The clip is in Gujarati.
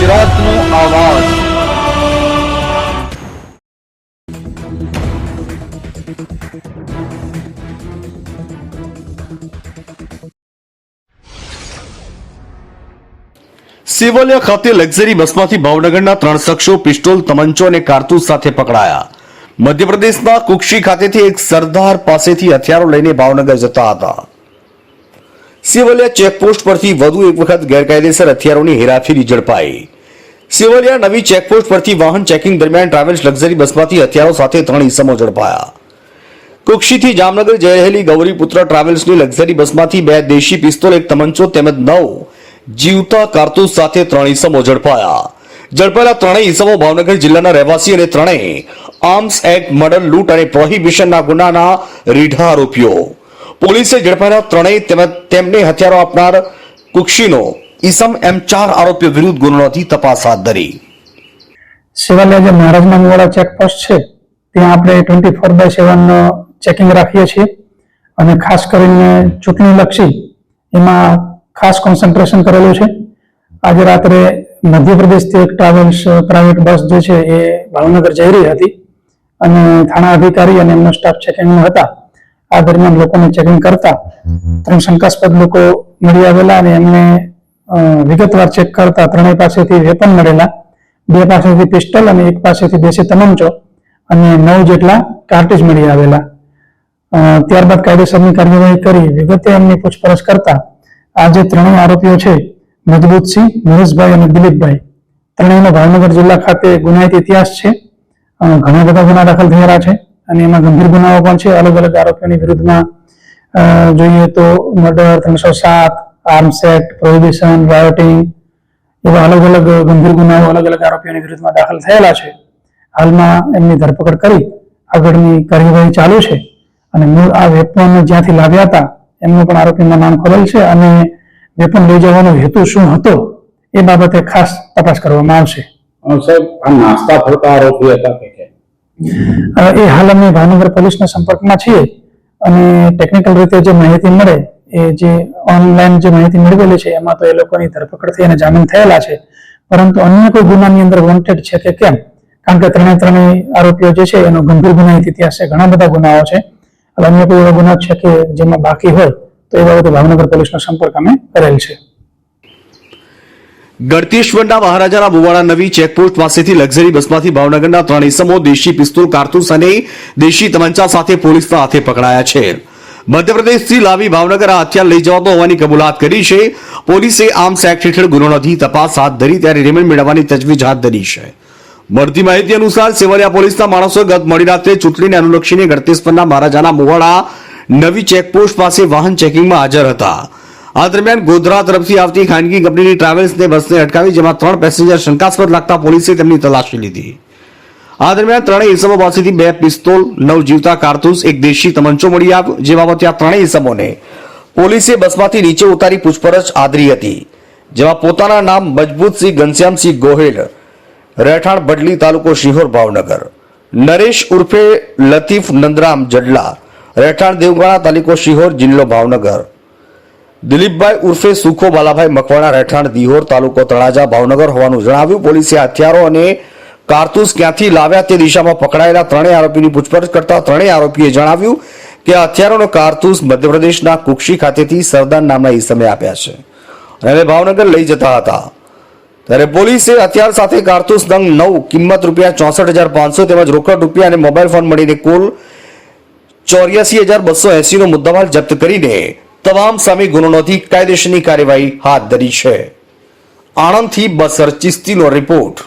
ગુજરાતનો આવાજ। સેવલિયા ખાતે લક્ઝરી બસમાંથી ભાવનગરના 3 શખ્સો પિસ્તોલ, તમંચો અને કારતૂસ સાથે પકડાયા। મધ્યપ્રદેશના કુક્ષી ખાતેથી એક સરદાર પાસેથી હથિયારો લઈને ભાવનગર જતા હતા। સેવલિયા ચેકપોસ્ટ પરથી વધુ એક વખત ગેરકાયદેસર હથિયારોની હેરાફેરી ઝડપાઈ। સેવલિયા નવી ચેકપોસ્ટ પરથી વાહન ચેકિંગ દરમિયાન ટ્રાવેલ્સ લક્ઝરી બસમાંથી હથિયારો સાથે 3 ઇસમો ઝડપાયા। કુક્ષીથી જામનગર જઈ રહેલી ગૌરીપુત્ર ટ્રાવેલ્સની લક્ઝરી બસમાંથી 2 દેશી પિસ્તોલ, એક તમંચો તેમજ 9 જીવતા કારતૂસ સાથે 3 ઇસમો ઝડપાયા। ઝડપાયેલા 3 ઇસમો ભાવનગર જિલ્લાના રહેવાસી અને 3 આર્મ્સ એક્ટ, મર્ડર, લૂંટ અને પ્રોહિબિશનના ગુનાના રીઢા આરોપીઓ। પોલીસે ઝડપાયેલા 3 તેમજ તેમને હથિયારો આપનાર કુક્ષીનો ઇસમ એમ 4 આરોપીઓ વિરુદ્ધ ગુનો નોંધી તપાસ હાથ ધરી। સેવાલિયા જે મહારાજના મુવાડા ચેકપોસ્ટ છે ત્યાં આપણે 24/7 ચેકિંગ રાખીએ છીએ અને ખાસ કરીને ચૂંટણીલક્ષી એમાં ખાસ કોન્સન્ટ્રેશન કરેલું છે। આજે રાત્રે મધ્યપ્રદેશથી એક ટ્રાવેલ્સ પ્રાઇવેટ બસ જે છે એ ભાવનગર જઈ રહી હતી અને થાણા અધિકારી અને એમનો સ્ટાફ ચેકિંગમાં હતા। આ દરમિયાન લોકોને ચેકિંગ કરતા 3 શંકાસ્પદ લોકો મળી આવેલા અને એમને વિગતવાર ચેક કરતા 3 પાસેથી વેપન મળેલા, 2 પાસેથી પિસ્ટલ અને 1 પાસેથી દેશી તમંચો અને 9 જેટલા કાર્ટ્રિજ મળી આવેલા। ત્યારબાદ કાયદેસરની કાર્યવાહી કરી વિગતે એમની પૂછપરછ કરતા આ જે 3 આરોપીઓ છે, મજબૂતસિંહ, નરેશભાઈ અને દિલીપભાઈ, 3નો ભાવનગર જિલ્લા ખાતે ગુનાહિત ઇતિહાસ છે। ઘણા બધા ગુના દાખલ થયેલા છે અને એમાં ગંભીર ગુનાઓ પણ છે। અલગ અલગ આરોપીઓની વિરુદ્ધમાં જોઈએ તો murder, 307, arms act, prohibition, rioting એવા અલગ અલગ ગંભીર ગુનાઓ અલગ અલગ આરોપીઓની વિરુદ્ધમાં દાખલ થયેલા છે। હાલમાં એમની ધરપકડ કરી આગળની કાર્યવાહી ચાલુ છે અને મૂળ આ વેપન જ્યાંથી લાવ્યા હતા એમનું પણ આરોપીમાં નામ ખોલેલ છે અને વેપન લઈ જવાનો હેતુ શું હતો એ બાબતે ખાસ તપાસ કરવામાં આવશે। સાહેબ, આ નાસ્તા ફરતા આરોપી હતા કે એ હાલ અમે ભાવનગર પોલીસના સંપર્કમાં છીએ અને ટેકનિકલ રીતે જે માહિતી મળે એ જે ઓનલાઈન જે માહિતી મેળવેલી છે એમાં તો એ લોકોની ધરપકડ થઈ અને જામીન થયેલા છે, પરંતુ અન્ય કોઈ ગુનાની અંદર વોન્ટેડ છે કે કેમ, કારણ કે 3 આરોપીઓ જે છે એનો ગંભીર ગુનાહિત ઇતિહાસ છે, ઘણા બધા ગુનાઓ છે, અન્ય કોઈ એવા ગુના છે કે જેમાં બાકી હોય તો એ બાબતે ભાવનગર પોલીસનો સંપર્ક અમે કરેલ છે। ગળતેશ્વરના મહારાજાના મુવાડા નવી ચેકપોસ્ટ પાસેથી લક્ઝરી બસમાંથી ભાવનગરના 3 ઇસમો દેશી પિસ્તોલ, કારતૂસ અને દેશી તમંચા સાથે પોલીસના હાથે પકડાયા છે। મધ્યપ્રદેશથી લાવી ભાવનગર આ હથિયાર લઈ જવાનો હોવાની કબૂલાત કરી છે। પોલીસે આર્મ્સ એક્ટ હેઠળ ગુનો નોંધી તપાસ હાથ ધરી ત્યારે રિમાન્ડ મેળવવાની તજવીજ હાથ ધરી છે। મળતી માહિતી અનુસાર સેવલિયા પોલીસના માણસો ગત મોડી રાત્રે ચૂંટણીને અનુલક્ષીને ગળતેશ્વરના મહારાજાના મુવાડા નવી ચેકપોસ્ટ પાસે વાહન ચેકિંગમાં હાજર હતા। આ દરમિયાન ગોધરા તરફથી આવતી ખાનગી કંપનીની ટ્રાવેલ્સને બસને અટકાવી જેમાં 3 પેસેન્જર શંકાસ્પદ લાગતા પોલીસે તેમની તલાશી લીધી। આ દરમિયાન 3 ઇસમો પાસેથી 2 પિસ્તોલ, 9 જીવતા કારતૂસ, 1 દેશી તમંચો મળી આવ્યો, જે બાબતે આ 3 ઇસમોને પોલીસે બસમાંથી નીચે ઉતારી પૂછપરછ આદરી હતી, જેમાં પોતાના નામ મજબૂતસિંહ ઘનશ્યામસિંહ ગોહિલ, રહેઠાણ બડલી, તાલુકો શિહોર, ભાવનગર; નરેશ ઉર્ફે લતીફ નંદરામ જડલા, રહેઠાણ દેવગાણા, તાલુકો શિહોર, જિલ્લો ભાવનગર; દિલીપભાઈ ઉર્ફે સુખો બાલાભાઈ મકવાણા, રહેઠાણ દિહોર, તાલુકો તળાજા, ભાવનગર હોવાનું જણાવ્યું। પોલીસે હથિયારો અને કારતૂસ ક્યાંથી લાવ્યા તે દિશામાં પકડાયેલા 3 આરોપીની પૂછપરછ કરતા 3 આરોપીએ જણાવ્યું કે હથિયારો અને કારતૂસ મધ્યપ્રદેશના કુક્ષી ખાતેથી સરદાર નામના ઈસમે આપ્યા છે અને ભાવનગર લઈ જતા હતા। ત્યારે પોલીસે હથિયાર સાથે કારતૂસ નંગ 9 કિંમત ₹64,500 તેમજ રોકડ રૂપિયા અને મોબાઈલ ફોન મળીને કુલ 84,280 નો મુદ્દામાલ જપ્ત કરીને તમામ સામે ગુનો નોંધી કાયદેસરની કાર્યવાહી હાથ ધરી છે। આણંદથી બસર ચિસ્તીનો રિપોર્ટ।